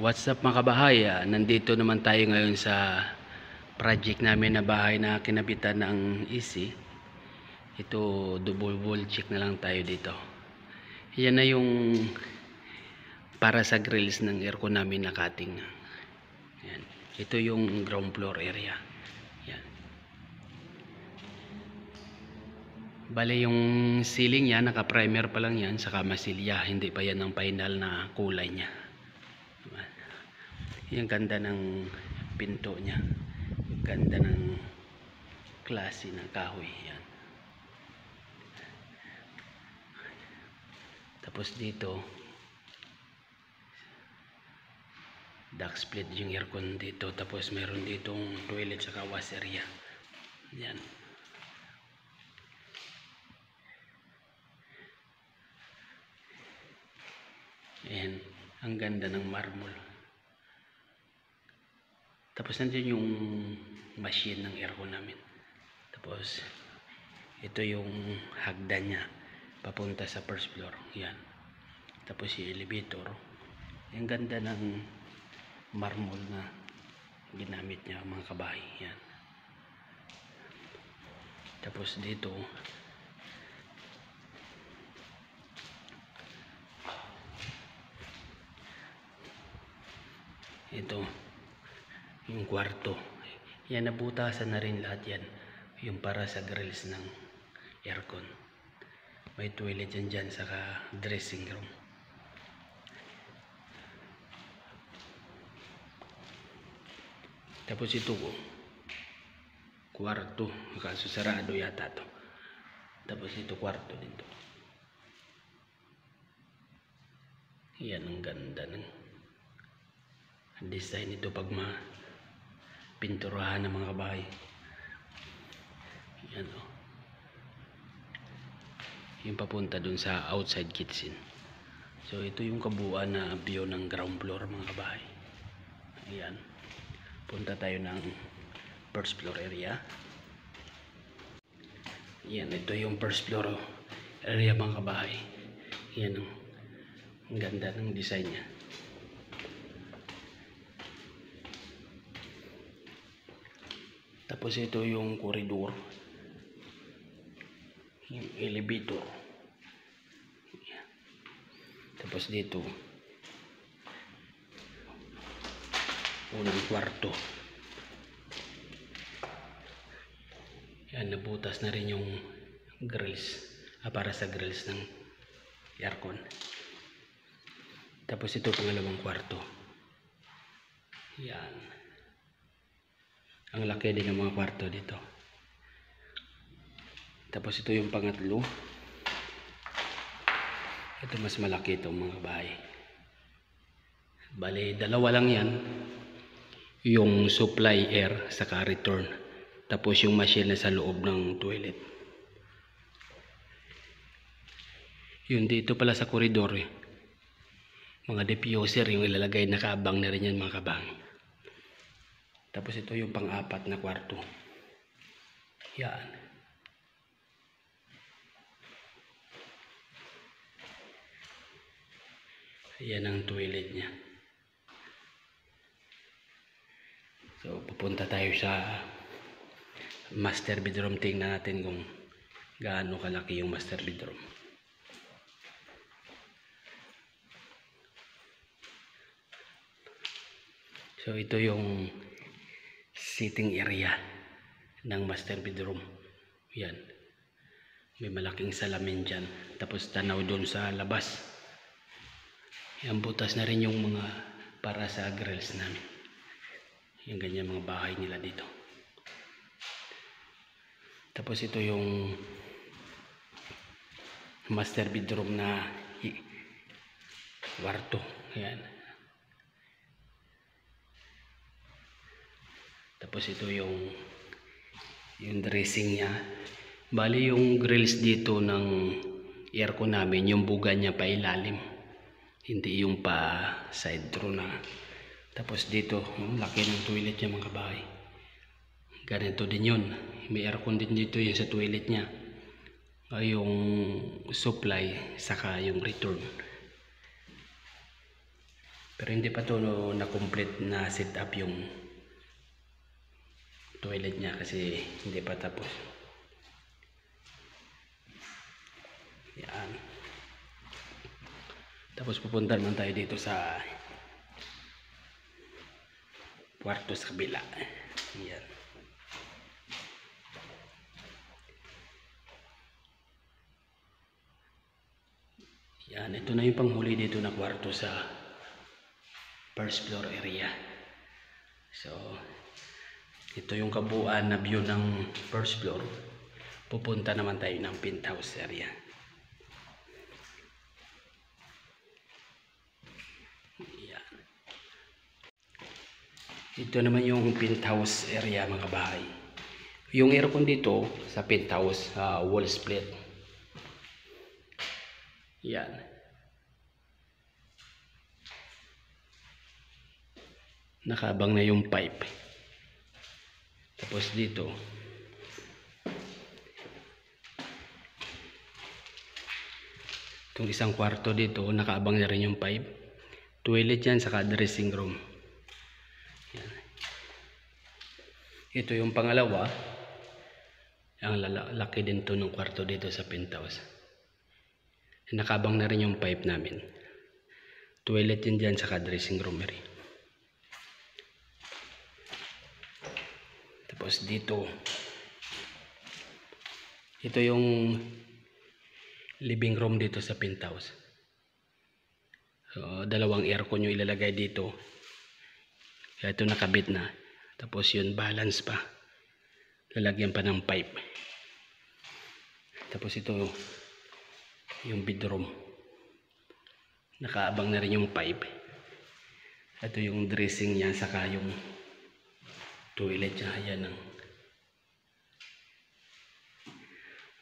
What's up mga kabahay? Nandito naman tayo ngayon sa project namin na bahay na kinabitan ng AC. Ito, double wall check na lang tayo dito. Yan na yung para sa grills ng aircon namin na cutting. Yan. Ito yung ground floor area. Yan. Bale yung ceiling niya, naka-primer pa lang yan, saka masilya. Hindi pa yan ang final na kulay niya. Yung ganda ng pinto niya, ganda ng klase ng kahoy. Yan. Tapos dito duct split yung aircon dito. Tapos meron ditong toilet sa wash area. Yan. Yan. Ang ganda ng marble. Tapos nandiyan yung machine ng aircon namin. Tapos ito yung hagdan niya papunta sa first floor. Yan. Tapos yung elevator. Yung ganda ng marble na ginamit niya mga kabahay. Yan. Tapos dito ito yung kwarto. Yan, nabutasan na rin lahat yan. Yung para sa grills ng aircon. May toilet dyan saka dressing room. Tapos ito kwarto. Kaso sarado yata to. Tapos ito kwarto dito. Yan ang ganda ng design ito pag pinturahan ng mga kabahay. Yan o. Yung papunta dun sa outside kitchen. So ito yung kabuuan na view ng ground floor mga kabahay. Ayan. Punta tayo ng first floor area. Yan, ito yung first floor area mga kabahay. Yan o. Ang ganda ng design niya. Tapos ito yung corridor, yung elevator. Tapos dito unang kwarto. Yan, nabutas na rin yung grills para sa grills ng aircon. Tapos ito pangalawang kwarto. Yan. Ang laki din ng mga kwarto dito. Tapos ito yung pangatlo. Ito mas malaki itong mga bahay. Bale, dalawa lang yan. Yung supply air saka return. Tapos yung machine na sa loob ng toilet. Yun dito pala sa koridor mga diffuser yung ilalagay, nakaabang na rin yan mga kabang. Tapos ito yung pang-apat na kwarto. Yan. Yan ang toilet niya. So pupunta tayo sa master bedroom. Tingnan natin kung gaano kalaki yung master bedroom. So ito yung sitting area ng master bedroom. Yan. May malaking salamin dyan. Tapos tanaw doon sa labas. Yan, butas na rin yung mga para sa grills namin. Yung ganyan mga bahay nila dito. Tapos ito yung master bedroom na kwarto. Yan. Tapos ito yung dressing niya. Bali yung grills dito ng aircon namin, yung buga niya pa ilalim. Hindi yung pa side through na. Tapos dito, yung laki ng toilet niya mga kabahay. Ganito din yun. May aircon din dito yung sa toilet niya. Yung supply, saka yung return. Pero hindi pa to na complete na set up yung toilet niya kasi hindi pa tapos. Yan. Tapos pupunta naman tayo dito sa kwarto sa kabila. Yan. Yan, ito na yung panghuli dito na kwarto sa first floor area. So, ito yung kabuuan na view ng first floor. Pupunta naman tayo ng penthouse area. Yan. Ito naman yung penthouse area mga bahay. Yung aircon dito sa penthouse, wall split. Yan. Nakabang na yung pipe. Tapos dito itong isang kwarto dito, nakaabang na rin yung pipe. Toilet yan, saka dressing room. Yan. Ito yung pangalawa. Ang laki din to ng kwarto dito sa penthouse. Nakabang na rin yung pipe namin. Toilet yan dyan, saka dressing room rin. Tapos dito, ito yung living room dito sa penthouse. So, dalawang aircon yung ilalagay dito. Kaya ito nakabit na. Tapos yun, balance pa. Lalagyan pa ng pipe. Tapos ito yung bedroom. Nakaabang na rin yung pipe. Ito yung dressing niya, saka yung toilet niya. Ayan ang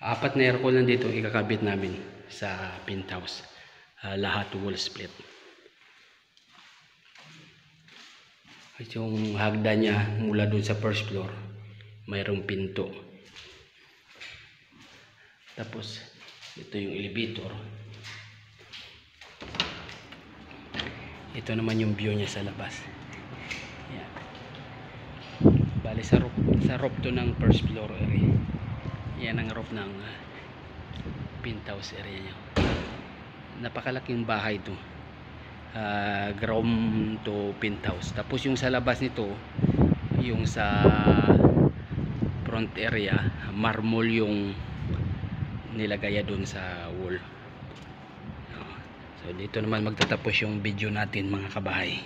apat na aircon lang dito ikakabit namin sa penthouse. Lahat wall split. At yung hagdan niya mula dun sa first floor, mayroong pinto. Tapos ito yung elevator. Ito naman yung view niya sa labas. Yan. Bali sa roof to ng first floor area. Yan ang roof ng penthouse area niya. Napakalaking bahay to. Ground to penthouse. Tapos yung sa labas nito, yung sa front area, marble yung nilagaya dun sa wall. So dito naman magtatapos yung video natin mga kabahay.